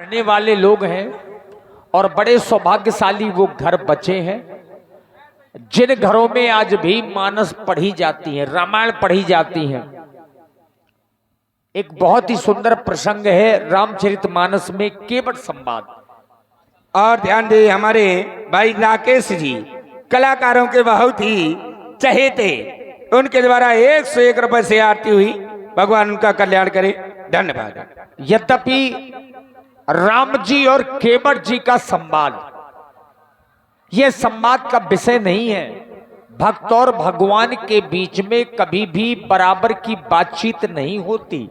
पढ़ने वाले लोग हैं और बड़े सौभाग्यशाली वो घर बचे हैं जिन घरों में आज भी मानस पढ़ी जाती है, रामायण पढ़ी जाती है। एक बहुत ही सुंदर प्रसंग है रामचरितमानस में केवट संवाद। और ध्यान दे, हमारे भाई राकेश जी कलाकारों के बहुत ही चहेते, उनके द्वारा 101 रुपए से आरती हुई, भगवान उनका कल्याण करे, धन्यवाद। यद्यपि राम जी और केवट जी का संवाद यह संवाद का विषय नहीं है। भक्त और भगवान के बीच में कभी भी बराबर की बातचीत नहीं होती,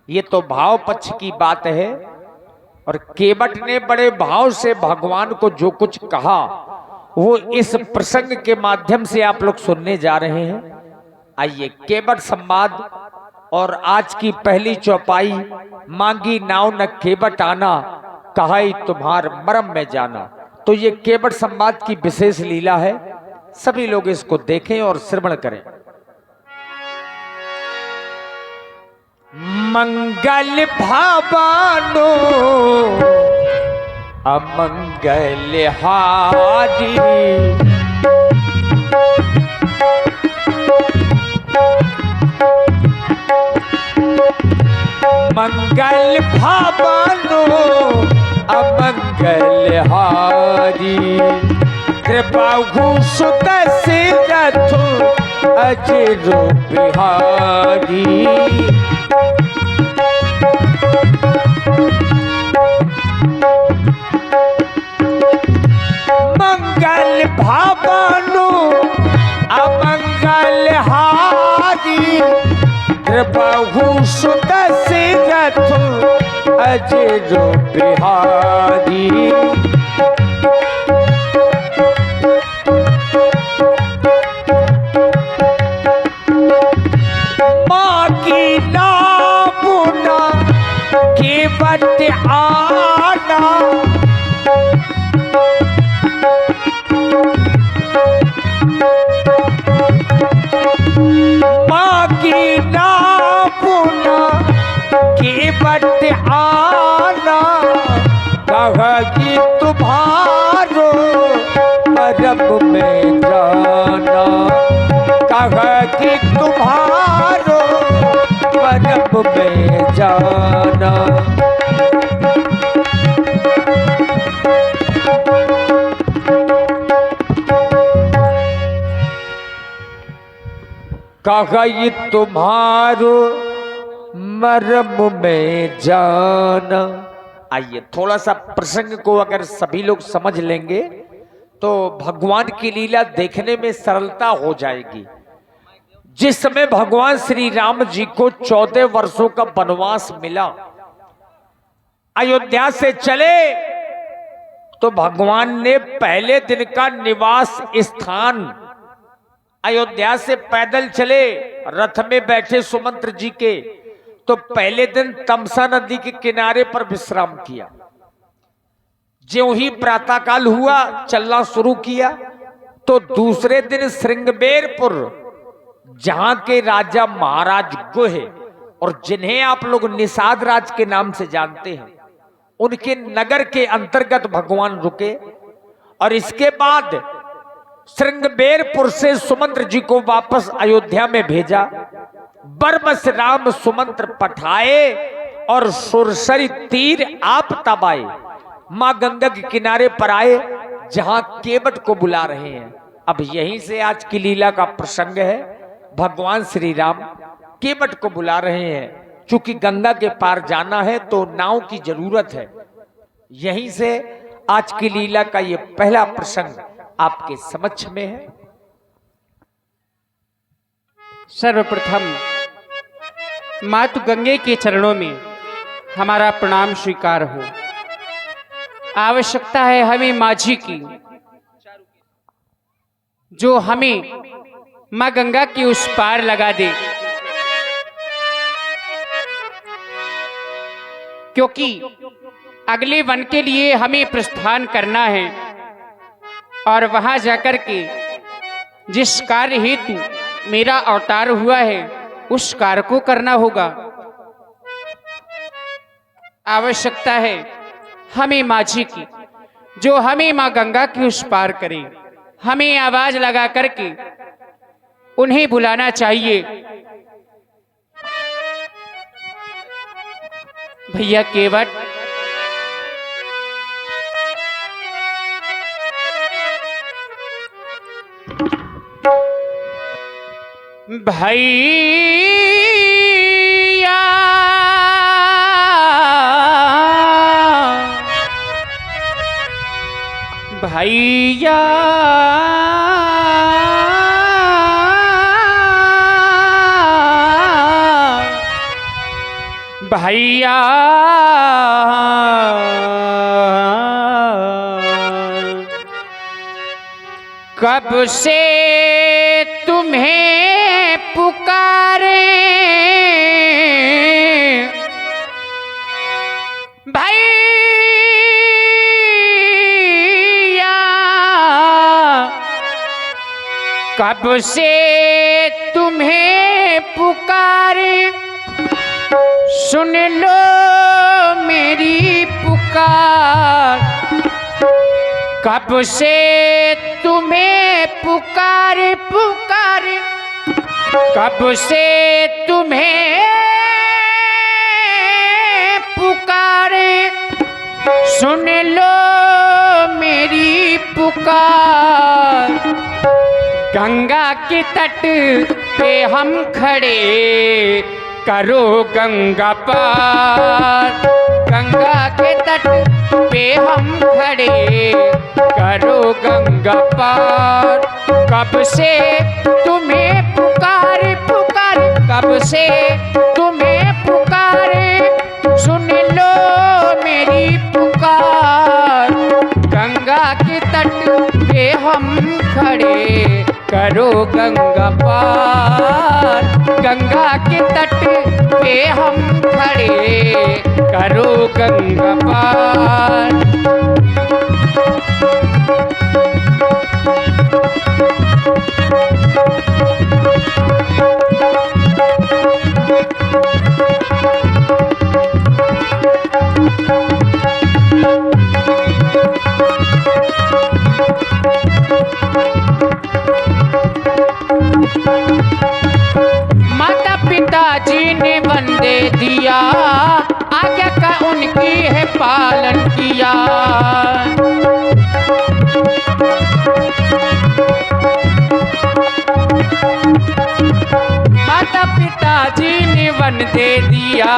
ये तो भाव पक्ष की बात है। और केवट ने बड़े भाव से भगवान को जो कुछ कहा वो इस प्रसंग के माध्यम से आप लोग सुनने जा रहे हैं। आइए केवट संवाद और आज की पहली चौपाई, मांगी नाव न केवट आना, कहाई तुम्हार मरम में जाना। तो ये केवट संवाद की विशेष लीला है, सभी लोग इसको देखें और श्रवण करें। मंगल भावानो अमंगल हारी, मंगल भावानो अमंगल हारी, कृपा सुत सिरथ अजरो बिहारी। मंगल भावानो अमंगल हारी, कृपा सुत सिरथ अजरो बिहारी। माँ की नामुना केवट आना, माँ की नामुना केवट आना, कहेगी तुम्हारो मरम में जाना, कहेगी तुम्हारो मरम में जाना। कहेगी तुम्हारो मरम में जाना। आइए थोड़ा सा प्रसंग को अगर सभी लोग समझ लेंगे तो भगवान की लीला देखने में सरलता हो जाएगी। जिस समय भगवान श्री राम जी को 14 वर्षों का वनवास मिला, अयोध्या से चले तो भगवान ने पहले दिन का निवास स्थान अयोध्या से पैदल चले, रथ में बैठे सुमंत्र जी के, तो पहले दिन तमसा नदी के किनारे पर विश्राम किया। ज्यों ही प्रातःकाल हुआ चलना शुरू किया तो दूसरे दिन श्रृंगबेरपुर, जहां के राजा महाराज गुह और जिन्हें आप लोग निषाद राज के नाम से जानते हैं, उनके नगर के अंतर्गत भगवान रुके। और इसके बाद श्रृंगबेरपुर से सुमंत्र जी को वापस अयोध्या में भेजा। बरबस राम सुमंत्र पठाए और सुरसरी तीर आप तब आए, मां गंगा के किनारे पर आए जहां केवट को बुला रहे हैं। अब यहीं से आज की लीला का प्रसंग है। भगवान श्री राम केवट को बुला रहे हैं, चूंकि गंगा के पार जाना है तो नाव की जरूरत है। यहीं से आज की लीला का ये पहला प्रसंग आपके समक्ष में है। सर्वप्रथम मातु गंगे के चरणों में हमारा प्रणाम स्वीकार हो। आवश्यकता है हमें माझी की, जो हमें मां गंगा के उस पार लगा दे, क्योंकि अगले वन के लिए हमें प्रस्थान करना है और वहां जाकर के जिस कार्य हेतु मेरा अवतार हुआ है उस कार्य को करना होगा। आवश्यकता है हमें माझी की, जो हमें माँ गंगा की उस पार करे। हमें आवाज लगा करके उन्हें बुलाना चाहिए। भैया केवट, भैया भैया भैया कब से तुम्हें पुकारे भैया, कब से तुम्हें पुकारे, सुन लो मेरी पुकार। कब से तुम्हें पुकार पुकार, कब से तुम्हें पुकारे, सुन लो मेरी पुकार। गंगा के तट पे हम खड़े, करो गंगा पार। गंगा के तट पे हम खड़े, करो गंगा पार। कब से तुम्हें पुकार पुकार, कब से तुम्हें पुकारे, सुन लो मेरी पुकार। गंगा के तट पे हम खड़े, करो गंगा पार। गंगा के तट पे हम खड़े, करो गंगा पार। माता पिताजी ने वन दे दिया, आज्ञा का उनकी है पालन किया। माता पिताजी ने वन दे दिया,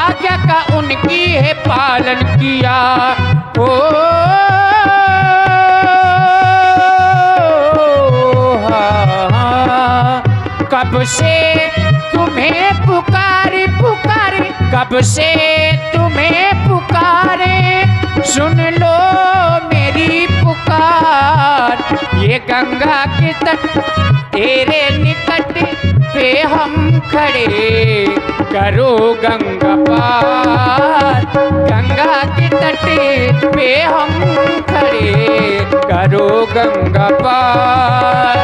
आज्ञा का उनकी है पालन किया। ओ कब से तुम्हें पुकारे पुकारे, कब से तुम्हें पुकारे, सुन लो मेरी पुकार। ये गंगा के तट तेरे निकट पे हम खड़े, करो गंगा पार। गंगा के तट पे हम खड़े, करो गंगा पार।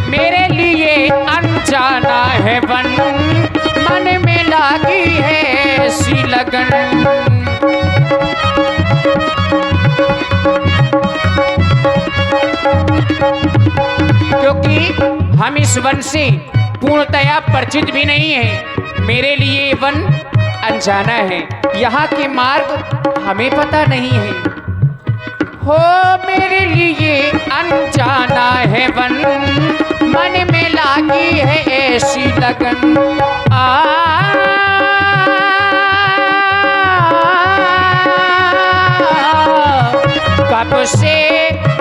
मेरे लिए अनजाना है वन, मन में लागी है ऐसी लगन। क्योंकि हम इस वन से पूर्णतया परिचित भी नहीं है। मेरे लिए वन अनजाना है, यहाँ के मार्ग हमें पता नहीं है। हो मेरे लिए अनजाना है वन, मन में लागी है ऐसी लगन। कब से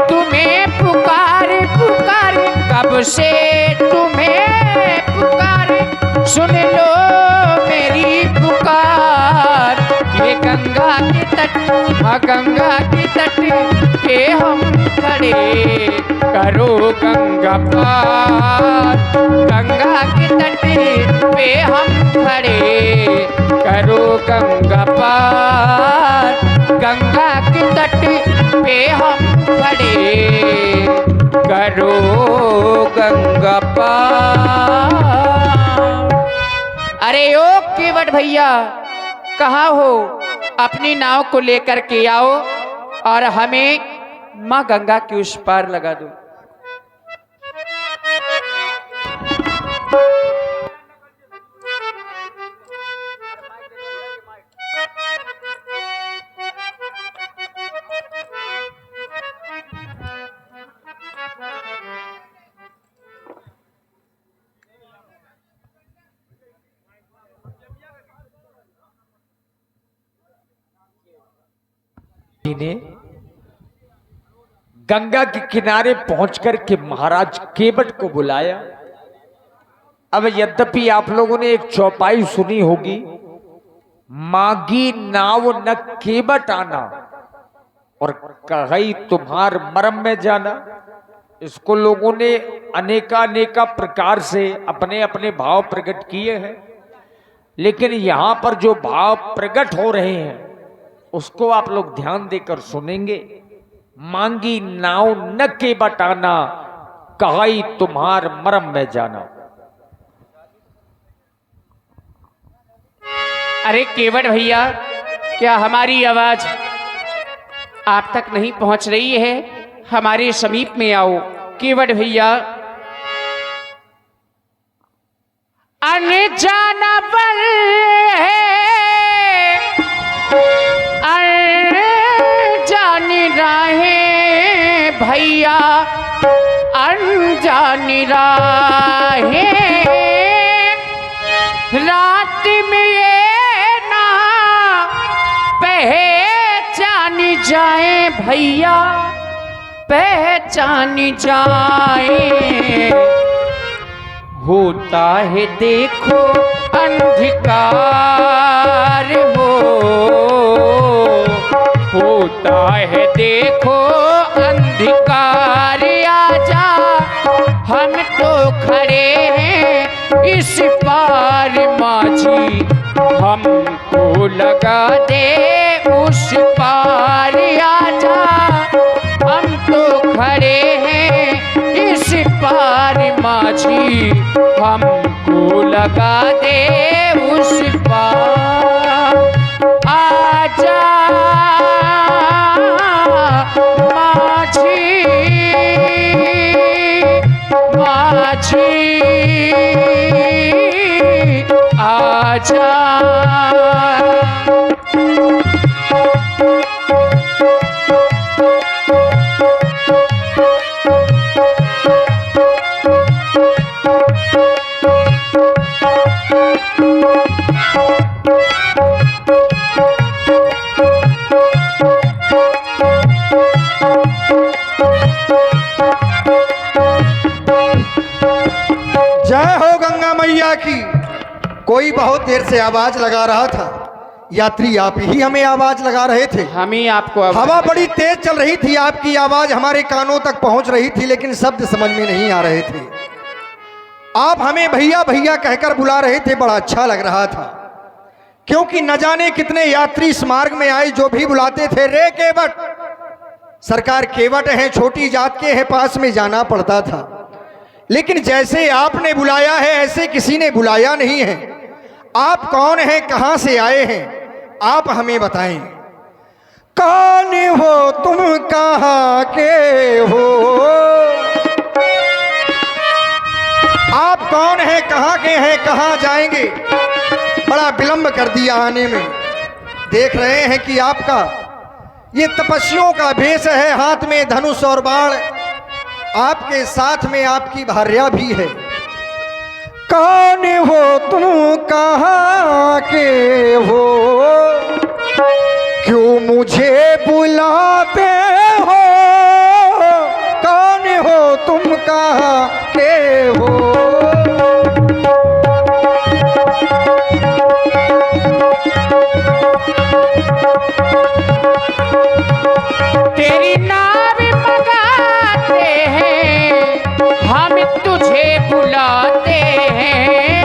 तुम्हें पुकारे पुकारे, कब से तुम्हें पुकारे, सुन लो मेरी पुकार। ये गंगा के तट, गंगा के तट पे हम खड़े, करो गंगा पार। गंगा के तट पे हम खड़े, करो गंगा पार। हम खड़े करो गंगा पार। अरे ओ केवट भैया, कहाँ हो? अपनी नाव को लेकर के आओ और हमें माँ गंगा के उस पार लगा दो। ने गंगा के किनारे पहुंचकर के महाराज केवट को बुलाया। अब यद्यपि आप लोगों ने एक चौपाई सुनी होगी, मांगी नाव न केवट आना और कही तुम्हार मरम में जाना। इसको लोगों ने अनेका प्रकार से अपने अपने भाव प्रकट किए हैं, लेकिन यहां पर जो भाव प्रकट हो रहे हैं उसको आप लोग ध्यान देकर सुनेंगे। मांगी नाव न केवट आना, कहाई तुम्हार मरम में जाना। अरे केवट भैया, क्या हमारी आवाज आप तक नहीं पहुंच रही है? हमारे समीप में आओ केवट भैया। अनजाना बल है, अनजानी राहें भैया, अनजानी राहें। रात में ये ना पहचानी जाए भैया, पहचानी जाए। होता है देखो अंधकार हो, होता है देखो अंधकार। आजा हम तो खड़े हैं इस पार माझी, हमको लगा दे उस पार। आजा हम तो खड़े हैं इस पार माझी, हमको लगा दे उस पार। आजा माझी, माझी आजा। जय हो गंगा मैया की। कोई बहुत देर से आवाज लगा रहा था, यात्री आप ही हमें आवाज लगा रहे थे। हम ही आपको हवा बड़ी तेज चल रही थी, आपकी आवाज हमारे कानों तक पहुंच रही थी, लेकिन शब्द समझ में नहीं आ रहे थे। आप हमें भैया भैया कहकर बुला रहे थे, बड़ा अच्छा लग रहा था, क्योंकि न जाने कितने यात्री इस मार्ग में आए जो भी बुलाते थे, रे केवट। सरकार केवट है, छोटी जात के है, पास में जाना पड़ता था। लेकिन जैसे आपने बुलाया है ऐसे किसी ने बुलाया नहीं है। आप कौन हैं, कहां से आए हैं, आप हमें बताएं। कौन हो तुम, कहां के हो? आप कौन हैं, कहां के हैं, कहां जाएंगे? बड़ा विलंब कर दिया आने में। देख रहे हैं कि आपका ये तपस्वियों का भेष है, हाथ में धनुष और बाण, आपके साथ में आपकी भार्या भी है। कौन हो तुम, कहां के हो? क्यों मुझे बुलाते हो? कौन हो तुम, कहां के हो? तेरी नाव मंगाते हैं, हम तुझे बुलाते हैं।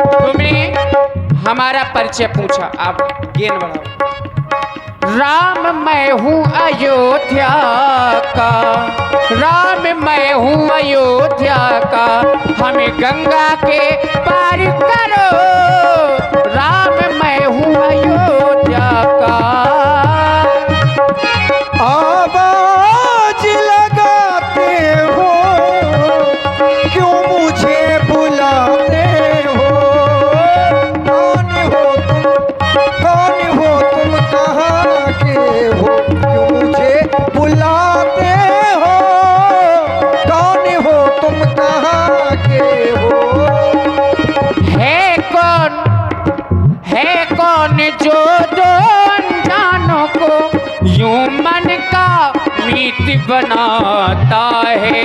तुमने हमारा परिचय पूछा, आप गेन बढ़ाओ। राम राम मैं हूँ अयोध्या का, राम मैं हूँ अयोध्या का, हमें गंगा के पार करो, राम मैं हूँ अयोध्या का। आवाज लगाते हो क्यों मुझे बुलाते हो, कौन हो तुम कहाँ के हो, क्यों मुझे बुलाते हो, कौन हो तुम कहाँ के हो। है कौन जो दो अनजानों को यूं मन का मीत बनाता है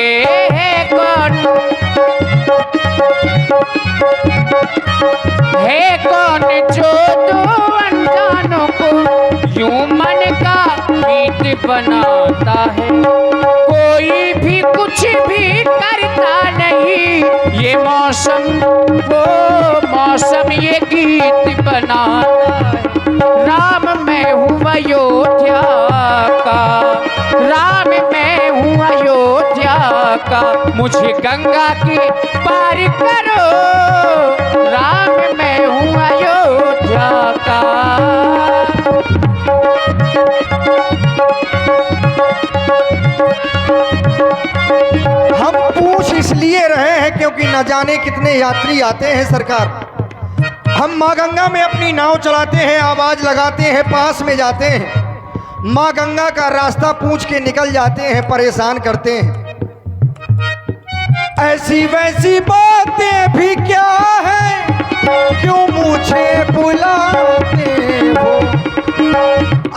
कौन जो दो अनजानों को यूं मन का मीत बनाता है। कोई भी कुछ भी करता नहीं, ये मौसम वो मौसम ये गीत बनाता है। राम मैं हूँ अयोध्या का, राम मैं हूँ अयोध्या का, मुझे गंगा के पार करो, राम मैं हूँ अयोध्या का। हम पूछ इसलिए रहे हैं क्योंकि न जाने कितने यात्री आते हैं सरकार। हम माँ गंगा में अपनी नाव चलाते हैं, आवाज लगाते हैं, पास में जाते हैं, माँ गंगा का रास्ता पूछ के निकल जाते हैं, परेशान करते हैं। ऐसी वैसी बातें भी क्या है, क्यों मुझे बुलाते हो,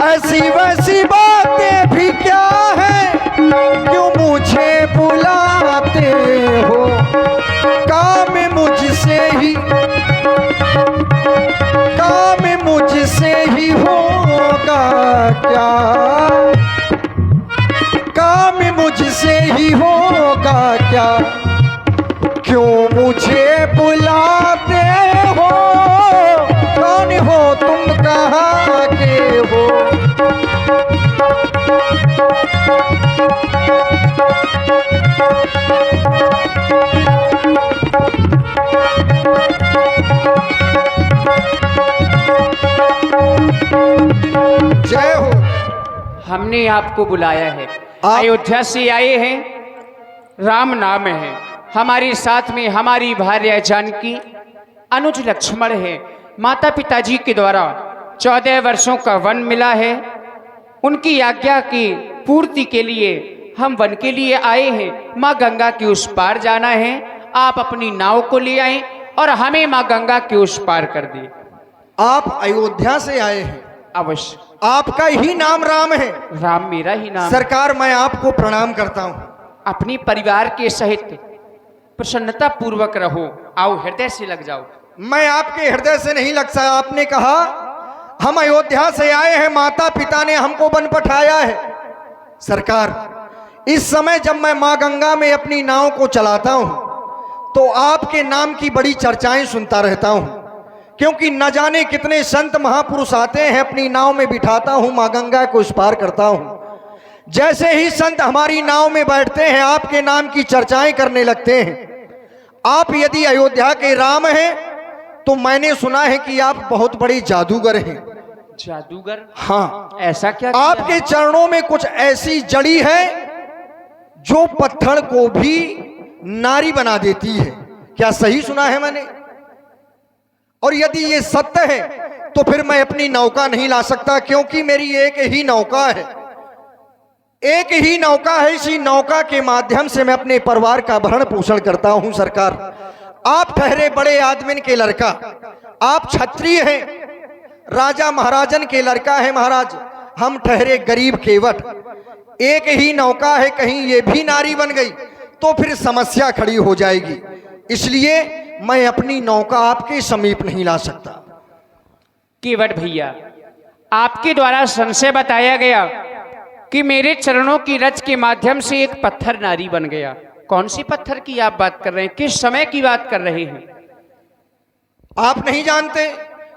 ऐसी वैसी बातें भी क्या है, क्यों मुझे बुलाते हो। काम मुझसे ही होगा क्या, काम मुझसे ही होगा क्या, क्यों मुझे बुलाते हो, कौन हो तुम कहाँ के हो। जय हो। हमने आपको बुलाया है, अयोध्या से आए हैं, राम नाम है, हमारे साथ में हमारी भार्या जानकी, अनुज लक्ष्मण है। माता पिताजी के द्वारा 14 वर्षों का वन मिला है, उनकी आज्ञा की पूर्ति के लिए हम वन के लिए आए हैं। माँ गंगा के उस पार जाना है, आप अपनी नाव को ले आए और हमें माँ गंगा के उस पार कर दिए। आप अयोध्या से आए हैं, अवश्य। आपका ही नाम राम है। राम मेरा ही नाम। सरकार मैं आपको प्रणाम करता हूँ। अपनी परिवार के सहित प्रसन्नता पूर्वक रहो, आओ हृदय से लग जाओ। मैं आपके हृदय से नहीं लग सका। आपने कहा हम अयोध्या से आए हैं, माता पिता ने हमको वन पठाया है। सरकार इस समय जब मैं माँ गंगा में अपनी नाव को चलाता हूँ तो आपके नाम की बड़ी चर्चाएं सुनता रहता हूँ, क्योंकि न जाने कितने संत महापुरुष आते हैं, अपनी नाव में बिठाता हूँ, माँ गंगा को इस पार करता हूँ। जैसे ही संत हमारी नाव में बैठते हैं आपके नाम की चर्चाएं करने लगते हैं। आप यदि अयोध्या के राम हैं तो मैंने सुना है कि आप बहुत बड़े जादूगर हैं। जादूगर? हाँ। ऐसा क्या? आपके चरणों में कुछ ऐसी जड़ी है जो पत्थर को भी नारी बना देती है। क्या सही सुना है मैंने? और यदि ये सत्य है तो फिर मैं अपनी नौका नहीं ला सकता, क्योंकि मेरी एक ही नौका है, एक ही नौका है। इसी नौका के माध्यम से मैं अपने परिवार का भरण पोषण करता हूं। सरकार आप ठहरे बड़े आदमी के लड़का, आप क्षत्रिय हैं, राजा महाराजन के लड़का है। महाराज हम ठहरे गरीब केवट, एक ही नौका है, कहीं ये भी नारी बन गई तो फिर समस्या खड़ी हो जाएगी। इसलिए मैं अपनी नौका आपके समीप नहीं ला सकता। केवट भैया, आपके द्वारा संशय बताया गया कि मेरे चरणों की रच के माध्यम से एक पत्थर नारी बन गया। कौन सी पत्थर की आप बात कर रहे हैं? किस समय की बात कर रहे हैं? आप नहीं जानते?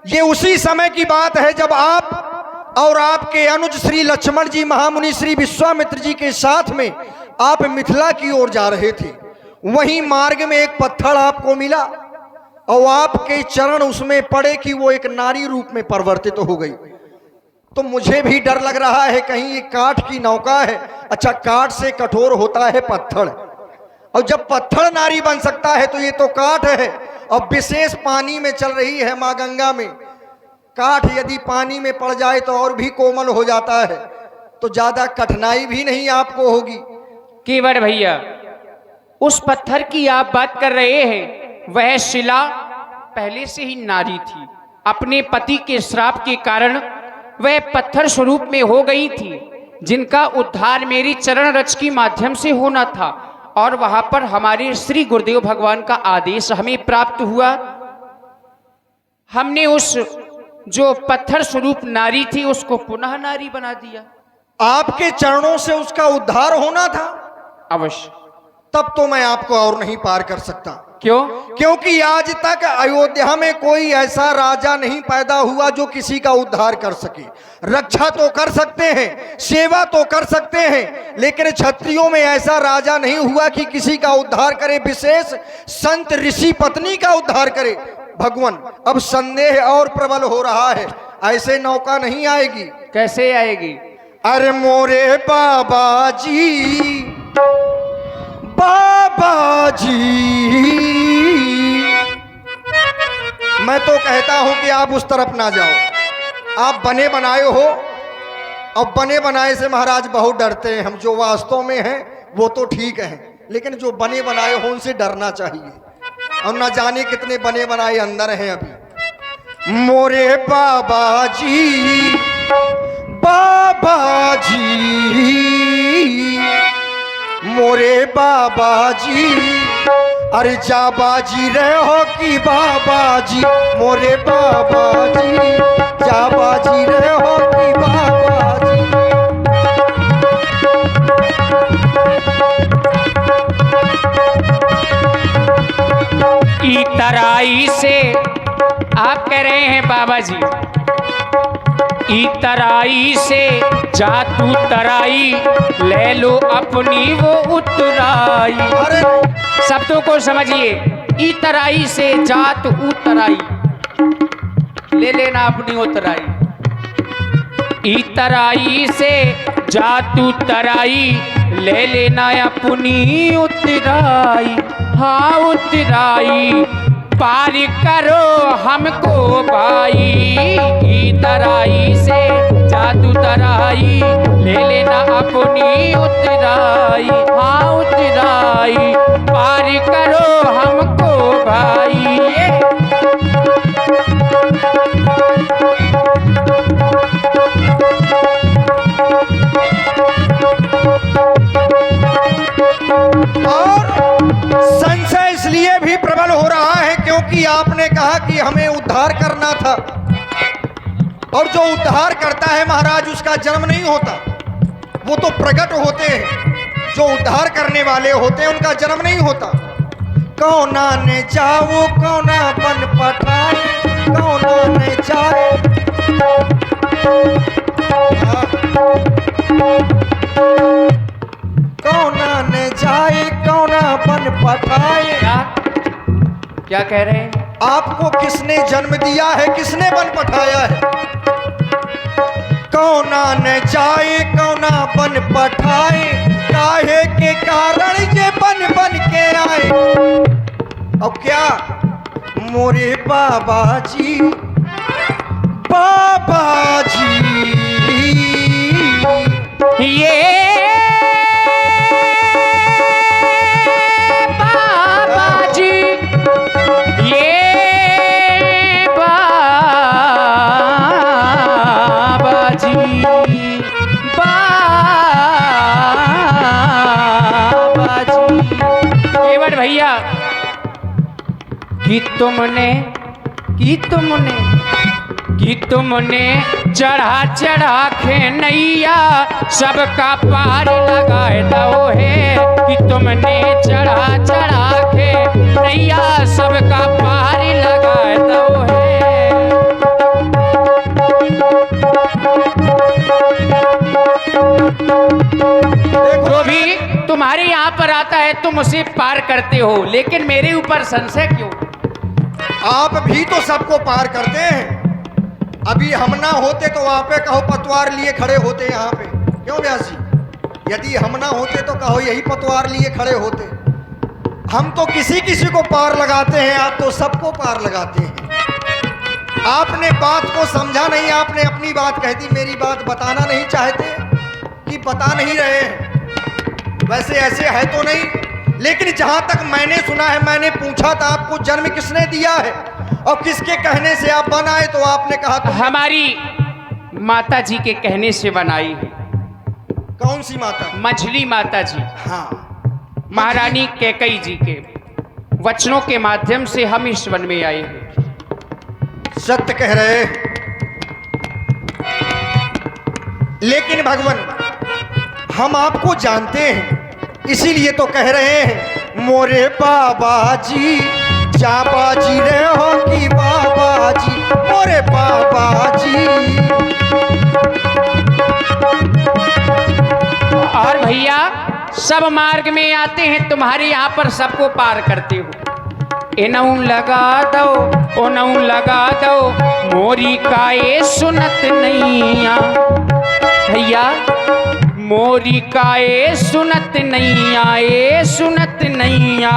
ये उसी समय की बात है जब आप और आपके अनुज श्री लक्ष्मण जी महामुनि श्री विश्वामित्र जी के साथ में आप मिथिला की ओर जा रहे थे। वहीं मार्ग में एक पत्थर आपको मिला और आपके चरण उसमें पड़े कि वो एक नारी रूप में परिवर्तित हो गई। तो मुझे भी डर लग रहा है कहीं ये काठ की नौका है। अच्छा, काठ से कठोर होता है पत्थर, और जब पत्थर नारी बन सकता है तो ये तो काठ है। और विशेष पानी में चल रही है माँ गंगा में। काठ यदि पानी में पड़ जाए तो और भी कोमल हो जाता है, तो ज्यादा कठिनाई भी नहीं आपको होगी। केवट भैया, उस पत्थर की आप बात कर रहे हैं, वह शिला पहले से ही नारी थी। अपने पति के श्राप के कारण वह पत्थर स्वरूप में हो गई थी, जिनका उद्धार मेरी चरण रज के माध्यम से होना था। और वहां पर हमारे श्री गुरुदेव भगवान का आदेश हमें प्राप्त हुआ। हमने उस जो पत्थर स्वरूप नारी थी उसको पुनः नारी बना दिया। आपके चरणों से उसका उद्धार होना था। अवश्य। तब तो मैं आपको और नहीं पार कर सकता। क्यों? क्योंकि आज तक अयोध्या में कोई ऐसा राजा नहीं पैदा हुआ जो किसी का उद्धार कर सके। रक्षा तो कर सकते हैं, सेवा तो कर सकते हैं, लेकिन क्षत्रियों में ऐसा राजा नहीं हुआ कि किसी का उद्धार करे, विशेष संत ऋषि पत्नी का उद्धार करे। भगवान, अब संदेह और प्रबल हो रहा है, ऐसे नौका नहीं आएगी। कैसे आएगी? अरे मोरे बाबा जी, बाबा जी, मैं तो कहता हूं कि आप उस तरफ ना जाओ। आप बने बनाए हो, और बने बनाए से महाराज बहुत डरते हैं। हम जो वास्तव में हैं वो तो ठीक है, लेकिन जो बने बनाए हो उनसे डरना चाहिए। और ना जाने कितने बने बनाए अंदर हैं अभी। मोरे बाबा जी, बाबा जी, मोरे बाबा जी, अरे जा बाजी रहो कि बाबा जी, मोरे बाबा जी, जा बाजी रहो कि बाबा जी। इतराई से आप कह रहे हैं बाबा जी, इतराई से जा तू तराई, ले लो अपनी वो उतराई। अरे शब्दों को समझिए। इतराई से जात उतराई, ले लेना अपनी उतराई। इतराई से जात उतराई, ले लेना अपनी उतराई। हाँ उतराई पार करो हमको भाई। इतराई से जादू तराई, ले लेना अपनी उतराई। हाँ उतराई पार करो हमको भाई। संशय इसलिए भी प्रबल हो रहा है क्योंकि आपने कहा कि हमें उद्धार करना था, और जो उद्धार करता है महाराज उसका जन्म नहीं होता, वो तो प्रकट होते हैं। जो उद्धार करने वाले होते हैं उनका जन्म नहीं होता। कौना ने जाओ कौना बन पठाए, कौना ने जाए, कौना ने जाए कौना बन पठाए। क्या कह रहे हैं? आपको किसने जन्म दिया है, किसने बन पठाया है? कौना न जाए कौना बन पठाए, काहे के कारण ये बन बन के आए। अब क्या? मोरे बाबा जी, बाबा जी, ये भैया कि तुमने चढ़ा चढ़ा के नैया सबका पार लगाए दो है। कि तुमने चढ़ा चढ़ा के नैया सबका पार लगाए दो है। यहाँ पर आता है तुम उसे पार करते हो, लेकिन मेरे ऊपर संशय क्यों? आप भी तो सबको पार करते हैं। अभी हम ना होते तो वहां पे कहो पतवार लिए खड़े होते यहाँ पे, क्यों व्यास जी? यदि हम ना होते तो कहो यही पतवार लिए खड़े होते। हम तो किसी किसी को पार लगाते हैं, आप तो सबको पार लगाते हैं। आपने बात को समझा नहीं, आपने अपनी बात कह दी, मेरी बात बताना नहीं चाहते कि बता नहीं रहे हैं। वैसे ऐसे है तो नहीं, लेकिन जहां तक मैंने सुना है, मैंने पूछा था आपको जन्म किसने दिया है और किसके कहने से आप बन आए, तो आपने कहा तो हमारी माता जी के कहने से बनाई है। कौन सी माता? मछली माता जी, हाँ, महारानी कैकई जी के वचनों के माध्यम से हम इस वन में आए हैं। सत्य कह रहे। लेकिन भगवान, हम आपको जानते हैं, इसीलिए तो कह रहे हैं मोरे बाबा जी, जाबा जी रे हो कि बाबा जी, मोरे बाबा जी। और भैया सब मार्ग में आते हैं, तुम्हारे यहाँ पर सबको पार करते हो। एनऊ लगा दो, ओनऊ लगा दो, मोरी काए सुनत नैया। भैया मोरी काए सुनत नैया, ए सुनत नैया,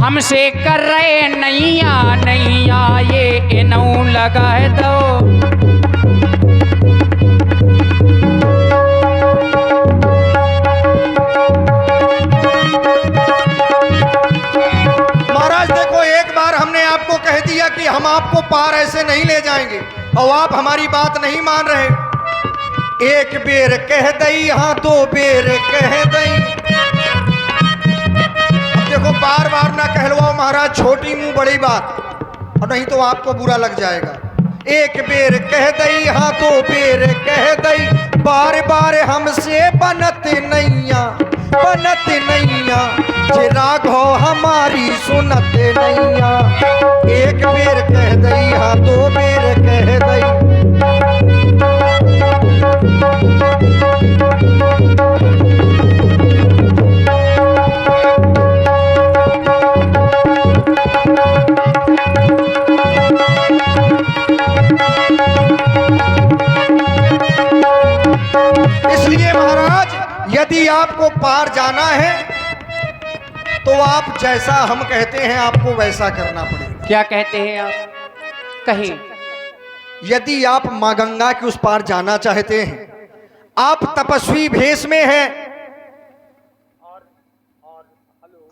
हमसे कर रहे नैया नैया, ये एनऊ लगा दो। आपको कह दिया कि हम आपको पार ऐसे नहीं ले जाएंगे और आप हमारी बात नहीं मान रहे। एक बेर कह दई, हाँ दो बेर कह दई। अब देखो बार बार ना कहलवाओ महाराज, छोटी मुंह बड़ी बात, और नहीं तो आपको बुरा लग जाएगा। एक बेर कह दई, हाँ दो बेर कह दई, बार बार हमसे बनत नैया, बनत नैया, जे राघो हमारी सुनत नैया। एक बेर कह दई, हाँ दो बेर कह दई। इसलिए महाराज, यदि आपको पार जाना है तो आप जैसा हम कहते हैं आपको वैसा करना पड़ेगा। क्या कहते हैं आप? कहीं यदि आप मां गंगा के उस पार जाना चाहते हैं, आप तपस्वी भेष में हैं।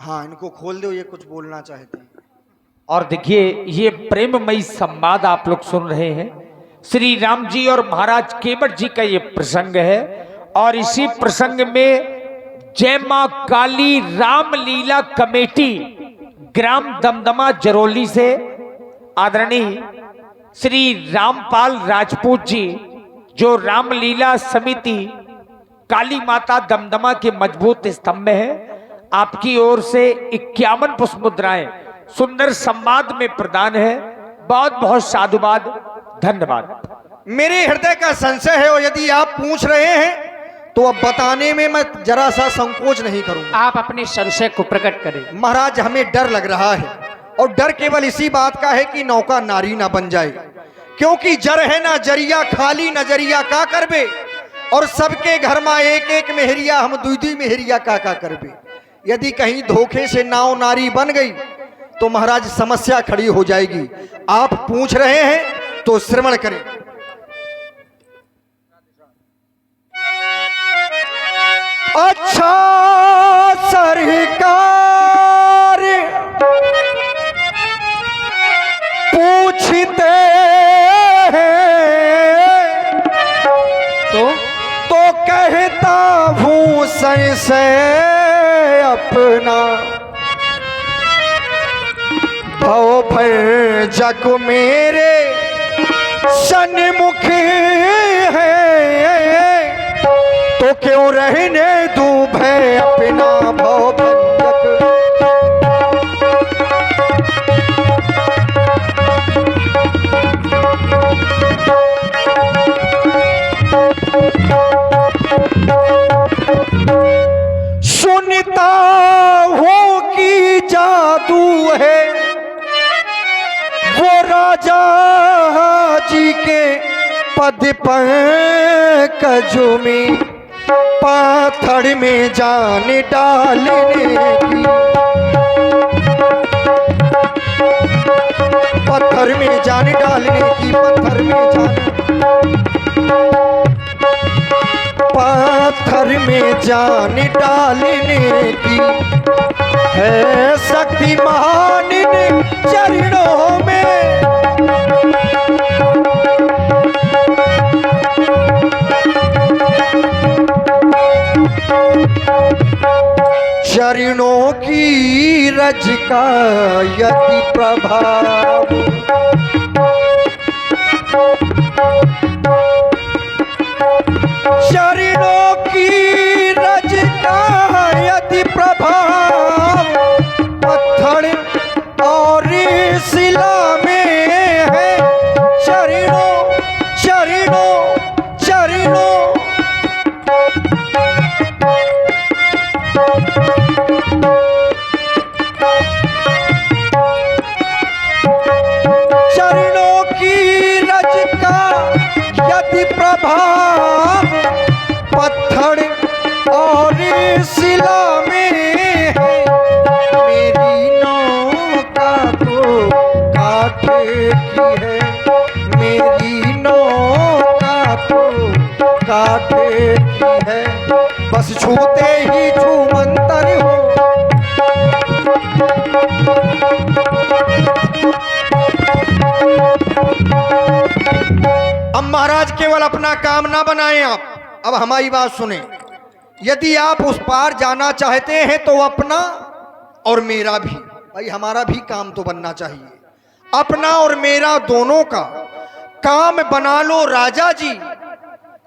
हाँ, इनको खोल दो, ये कुछ बोलना चाहते हैं। और देखिए, ये प्रेममयी संवाद आप लोग सुन रहे हैं, श्री राम जी और महाराज केवट जी का ये प्रसंग है। और इसी प्रसंग में जय मां काली रामलीला कमेटी ग्राम दमदमा जरोली से आदरणीय श्री रामपाल राजपूत जी, जो रामलीला समिति काली माता दमदमा के मजबूत स्तंभ है, आपकी ओर से 51 पुष्प मुद्राएं सुंदर संवाद में प्रदान है। बहुत बहुत साधुवाद, धन्यवाद। मेरे हृदय का संशय है और यदि आप पूछ रहे हैं तो अब बताने में मैं जरा सा संकोच नहीं करूंगा। आप अपने संशय को प्रकट करें। महाराज, हमें डर लग रहा है और डर केवल इसी बात का है कि नौका नारी ना बन जाए, क्योंकि जर है ना जरिया, खाली नजरिया का करबे, और सबके घर में एक एक मेहरिया, हम दुई दुई मेहरिया का करबे। यदि कहीं धोखे से नाव नारी बन गई तो महाराज समस्या खड़ी हो जाएगी। आप पूछ रहे हैं तो श्रवण करें। अच्छा सरकार पूछते हैं तो कहता हूँ से अपना, भव भर जग मेरे सन्मुख है, तो क्यों रहने दूं भय अपना भव भंजक। सुन सुनता हूँ कि जादू है वो राजा जी के पद पंकजों में पाथर में जान डालने की, पत्थर में जान डालने की, पत्थर में जान, पत्थर में जान डालने की है शक्ति महान इन चरणों में। चरणों की रज का यदि प्रभाव, चरणों की रज का यदि प्रभाव पत्थर और शिला में है। चरणों चरणों चरणों चरणों की रज का यदि प्रभाव पत्थर और शिला में है। मेरी नौका तो कांटे की है, मेरी नौका तो कांटे की है, बस छूते ही छूमंतर हो। अब महाराज केवल अपना काम ना बनाएं आप, अब हमारी बात सुने। यदि आप उस पार जाना चाहते हैं तो अपना और मेरा भी, भाई हमारा भी काम तो बनना चाहिए, अपना और मेरा दोनों का काम बना लो राजा जी।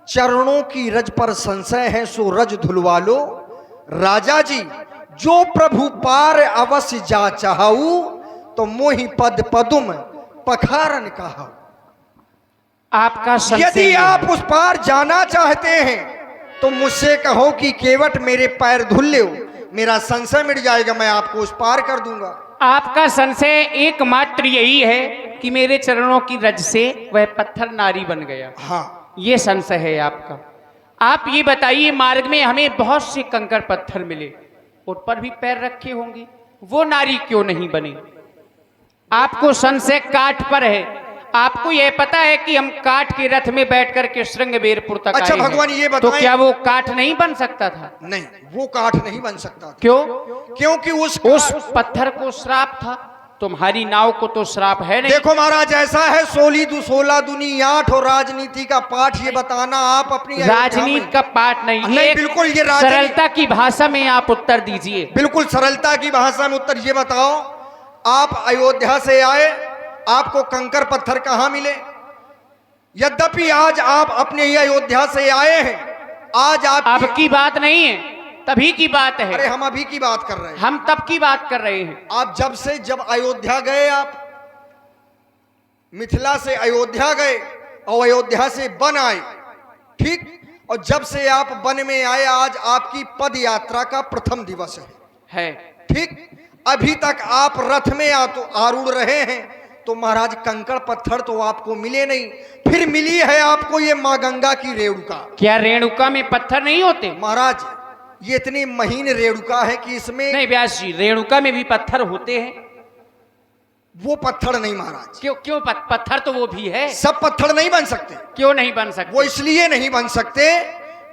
चरणों की रज पर संशय है सो रज धुलवा लो राजा जी। जो प्रभु पार अवश्य जा चाहू तो मोहि पद पदुम पखारन कहा। आपका संशय यदि आप उस पार जाना चाहते हैं तो मुझसे कहो कि केवट मेरे पैर धुल लो, मेरा संशय मिट जाएगा, मैं आपको उस पार कर दूंगा। आपका संशय एकमात्र यही है कि मेरे चरणों की रज से वह पत्थर नारी बन गया। हाँ, ये संशय है आपका। आप ये बताइए, मार्ग में हमें बहुत से कंकड़ पत्थर मिले, उन पर भी पैर रखे होंगे, वो नारी क्यों नहीं बनी? आपको संशय काठ पर है। आपको यह पता है कि हम काठ के रथ में बैठ करके श्रृंगबेरपुर तक अच्छा आए हैं। भगवान ये तो बताएं, क्या वो काठ नहीं बन सकता था? नहीं, वो काठ नहीं बन सकता था। क्यों? क्योंकि उस पत्थर को श्राप था। तुम्हारी नाव को तो श्राप है नहीं। देखो महाराज, ऐसा है 16 दूनी 8 और राजनीति का पाठ ये बताना आप अपनी राजनीति का पाठ नहीं, नहीं, बिल्कुल ये सरलता की भाषा में आप उत्तर दीजिए। बिल्कुल सरलता की भाषा में उत्तर ये बताओ, आप अयोध्या से आए, आपको कंकर पत्थर कहां मिले? यद्यपि आज आप अपने ही अयोध्या से आए हैं, आज आप अब की बात नहीं है, तभी की बात है। अरे हम अभी की बात कर रहे हैं, हम तब की बात कर रहे हैं। आप जब अयोध्या गए, आप मिथिला से अयोध्या गए और अयोध्या से वन आए, ठीक, और जब से आप वन में आए, आज आपकी पद यात्रा का प्रथम दिवस है, ठीक। अभी तक आप रथ में आरूढ़ रहे हैं, तो महाराज कंकड़ पत्थर तो आपको मिले नहीं, फिर मिली है आपको ये माँ गंगा की रेणुका। क्या रेणुका में पत्थर नहीं होते? महाराज ये इतनी महीन रेणुका है कि इसमें नहीं व्यास जी, रेणुका में भी पत्थर होते हैं। वो पत्थर नहीं महाराज। क्यों पत्थर तो वो भी है। सब पत्थर नहीं बन सकते। क्यों नहीं बन सकते? वो इसलिए नहीं बन सकते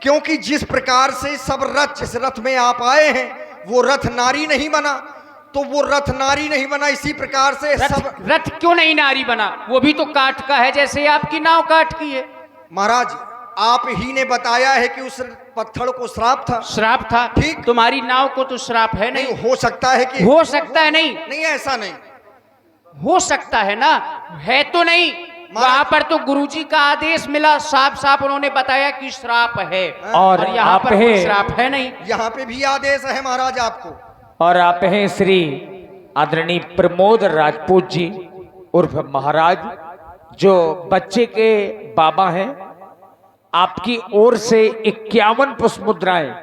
क्योंकि जिस प्रकार से सब रथ, जिस रथ में आप आए हैं वो रथ नारी नहीं बना, तो वो रथ नारी नहीं बना, इसी प्रकार से रथ क्यों नहीं नारी बना? वो भी तो काठ का है, जैसे आपकी नाव काठ की है। महाराज आप ही ने बताया है कि उस पत्थर को श्राप था। श्राप था, ठीक। तुम्हारी नाव को तो श्राप है नहीं। हो सकता है कि हो सकता है नहीं, नहीं ऐसा नहीं हो सकता है ना, है तो नहीं। वहां पर तो गुरुजी का आदेश मिला, साफ साफ उन्होंने बताया कि श्राप है, और यहाँ आप पर कोई हैं, श्राप है नहीं। यहाँ पे भी आदेश है महाराज आपको। और आप हैं श्री आदरणीय प्रमोद राजपूत जी उर्फ महाराज, जो बच्चे के बाबा हैं। आपकी ओर से 51 पुष्प मुद्राएं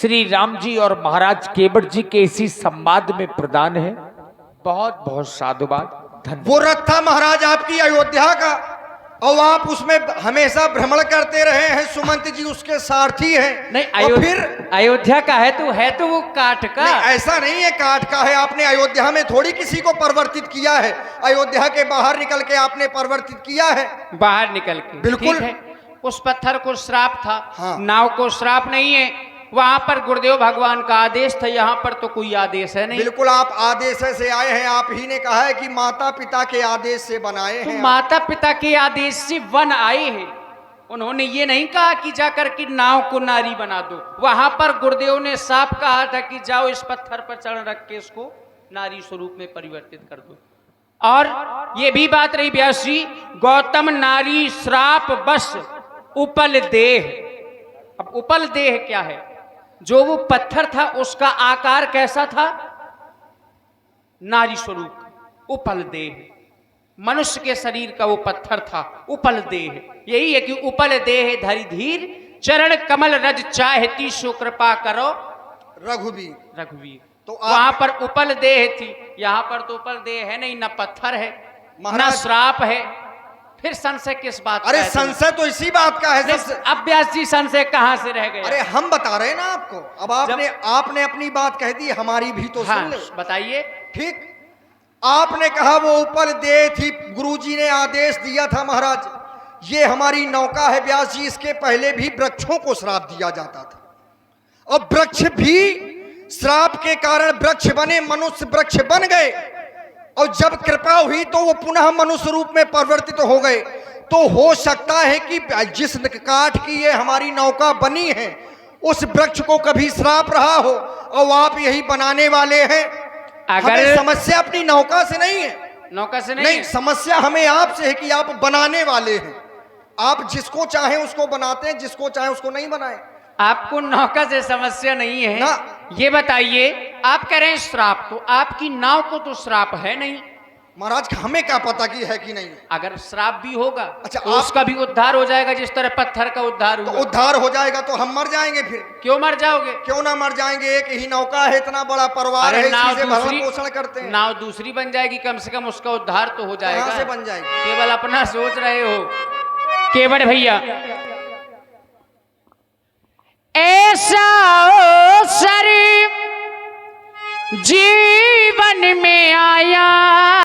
श्री राम जी और महाराज केवट जी के इसी संवाद में प्रदान है। बहुत बहुत साधुवाद, धन्यवाद। वो रथ था महाराज आपकी अयोध्या का, और आप उसमें हमेशा भ्रमण करते रहे हैं। सुमंत जी उसके सारथी हैं। नहीं, और फिर अयोध्या का है तो वो काठ का। नहीं, ऐसा नहीं है काठ का है। आपने अयोध्या में थोड़ी किसी को परिवर्तित किया है, अयोध्या के बाहर निकल के आपने परिवर्तित किया है। बाहर निकल के, बिल्कुल। ठीक है। उस पत्थर को श्राप था, हाँ। नाव को श्राप नहीं है। वहां पर गुरुदेव भगवान का आदेश था, यहाँ पर तो कोई आदेश है नहीं। बिल्कुल, आप आदेश से आए हैं। आप ही ने कहा है कि माता पिता के आदेश से बनाए तो हैं। माता पिता के आदेश से वन आए हैं। उन्होंने ये नहीं कहा कि जाकर के नाव को नारी बना दो। वहां पर गुरुदेव ने साफ कहा था कि जाओ इस पत्थर पर चढ़ रख के इसको नारी स्वरूप में परिवर्तित कर दो। और ये भी बात रही व्यास जी, गौतम नारी श्राप बस उपल देह। अब उपल देह क्या है? जो वो पत्थर था उसका आकार कैसा था? नारी स्वरूप, उपल देह। मनुष्य के शरीर का वो पत्थर था, उपल देह। यही है कि उपल देह धरि धीर, चरण कमल रज चाहती सो कृपा करो रघुवीर। रघुवीर। तो वहां पर उपल देह थी, यहाँ पर तो उपल देह है नहीं, न पत्थर है न महाराज- श्राप है। फिर संशय किस बात का अरे है? संशय तो इसी बात का है। नहीं, अब व्यास जी संशय कहां से रह गए? अरे हम बता रहे हैं ना आपको। अब आपने अपनी बात कह दी, हमारी भी तो हाँ, सुन ले। बताइए। ठीक, आपने कहा वो उपल देह थी, गुरुजी ने आदेश दिया था महाराज ये हमारी नौका है। व्यास जी, इसके पहले भी वृक्षों को श्राप दिया जाता था, और वृक्ष भी श्राप के कारण वृक्ष बने, मनुष्य वृक्ष बन गए। और जब कृपा हुई तो वो पुनः मनुष्य रूप में परिवर्तित हो गए। तो हो सकता है कि जिस काठ की ये हमारी नौका बनी है उस वृक्ष को कभी श्राप रहा हो, और आप यही बनाने वाले हैं। हमें समस्या अपनी नौका से नहीं है। नौका से नहीं, समस्या हमें आपसे है कि आप बनाने वाले हैं। आप जिसको चाहें उसको बनाते हैं, जिसको चाहें उसको नहीं बनाए। आपको नौका से समस्या नहीं है ना। ये बताइए, आप कह रहे हैं श्राप, तो आपकी नाव को तो श्राप है नहीं। महाराज हमें क्या पता कि है कि नहीं। अगर श्राप भी होगा अच्छा, तो उसका भी उद्धार हो जाएगा, जिस तरह पत्थर का उद्धार हुआ। तो उद्धार हो जाएगा तो हम मर जाएंगे फिर। क्यों मर जाओगे? क्यों ना मर जाएंगे, एक ही नौका है, इतना बड़ा परिवार है, इसी से भरण पोषण करते हैं। नाव दूसरी बन जाएगी, कम से कम उसका उद्धार तो हो जाएगा। कहां से बन जाएगी? केवल अपना सोच रहे हो केवट भैया। ऐसा अवसर जीवन में आया